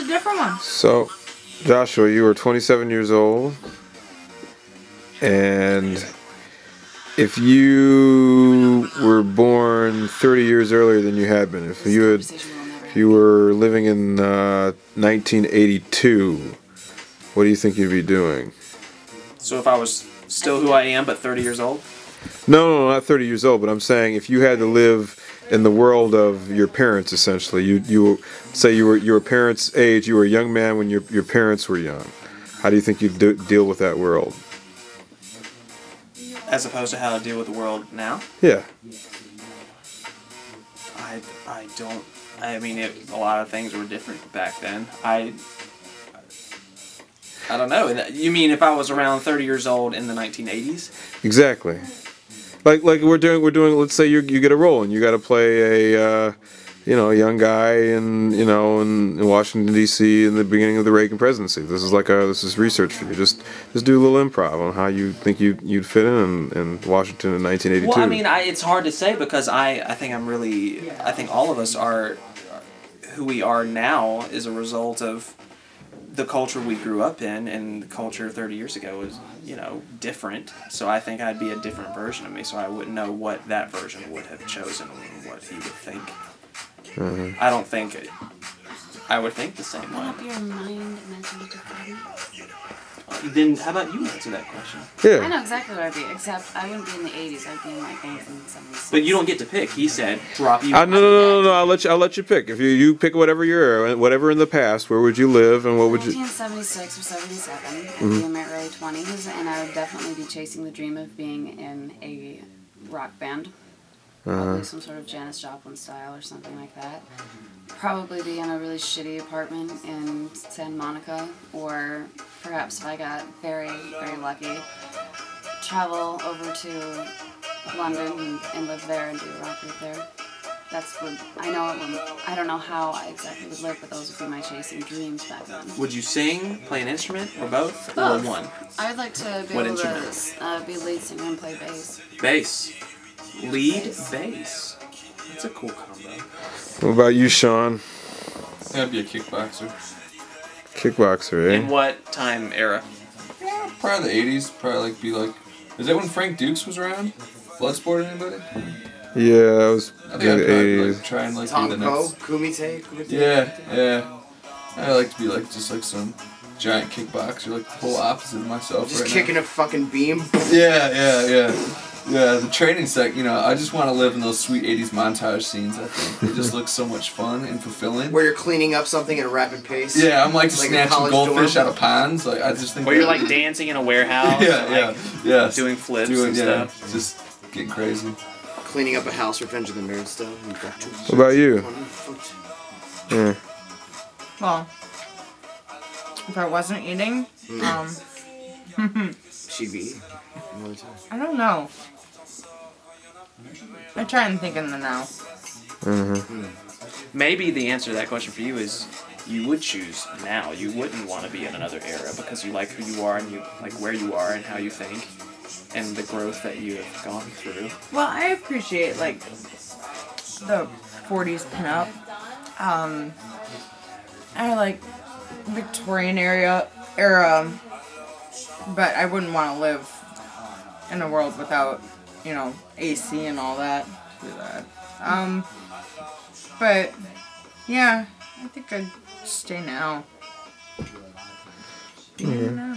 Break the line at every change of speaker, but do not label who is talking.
a different one.
So, Joshua, you were 27 years old, and if you were born 30 years earlier than you had been, if you were living in 1982, what do you think you'd be doing?
So if I was still who I am, but 30 years old?
No, not 30 years old, but I'm saying if you had to live in the world of your parents, essentially, you say you were parents' age, you were a young man when your parents were young. How do you think you'd deal with that world?
As opposed to how to deal with the world now?
Yeah.
I don't. I mean, a lot of things were different back then. I don't know. You mean if I was around 30 years old in the 1980s?
Exactly. Like we're doing. Let's say you get a role and you got to play a young guy in Washington D.C. in the beginning of the Reagan presidency. This is research for you. Just do a little improv on how you think you'd fit in Washington in 1982.
Well, I mean, it's hard to say because I think all of us are who we are now is a result of the culture we grew up in, and the culture 30 years ago was, different. So I think I'd be a different version of me, so I wouldn't know what that version would have chosen and what he would think.
Mm-hmm.
I don't think I would think the same way.
Your mind imaginative garden?
Then how about you answer that question?
Yeah.
I know exactly what I'd be, except I wouldn't be in the 80s. I'd be in like 1976.
But you don't get to pick. He said drop you.
No. I'll let you pick. If you pick whatever whatever in the past, where would you live and what would you?
1976 or 77. I'd be in my early 20s, and I would definitely be chasing the dream of being in a rock band. Probably some sort of Janis Joplin style or something like that. Probably be in a really shitty apartment in Santa Monica, or perhaps if I got very, very lucky, travel over to London and live there and do a rock group there. That's what I know. I don't know how I exactly would live, but those would be my chasing dreams back then.
Would you sing, play an instrument, or both?
Both.
Or one?
I would like to be able to be a lead singer and play bass.
Bass. Lead bass. That's a cool combo.
What about you, Sean?
I'd be a kickboxer.
Kickboxer, eh?
In what time era?
Yeah, probably the 80s. Probably is that when Frank Dukes was around? Bloodsport, anybody?
Yeah, that was
I think
the
I'd probably
80s.
try and be the
Tonko,
next.
Kumite.
Yeah. I'd like to be just some giant kickboxer, the whole opposite of myself.
Just
right
kicking
now.
a fucking beam.
Yeah, the training sec, I just want to live in those sweet 80s montage scenes, I think. They just look so much fun and fulfilling.
Where you're cleaning up something at a rapid pace.
Yeah, I'm like
Like a
snatching
college
goldfish
dorm.
out of ponds. I just think
Where you're like dancing in a warehouse.
yeah.
Doing flips and stuff.
Just getting crazy.
Cleaning up a house, Revenge of the Nerds style.
What about you? Yeah.
Well, if I wasn't eating,
She'd be eating another time.
I don't know. I try and think in the now.
Maybe the answer to that question for you is you would choose now. You wouldn't want to be in another era because you like who you are and you like where you are and how you think and the growth that you have gone through.
Well, I appreciate the 40s pinup. I like Victorian era, but I wouldn't want to live in a world without, AC and all that. Do that. But yeah, I think I'd stay now. Yeah.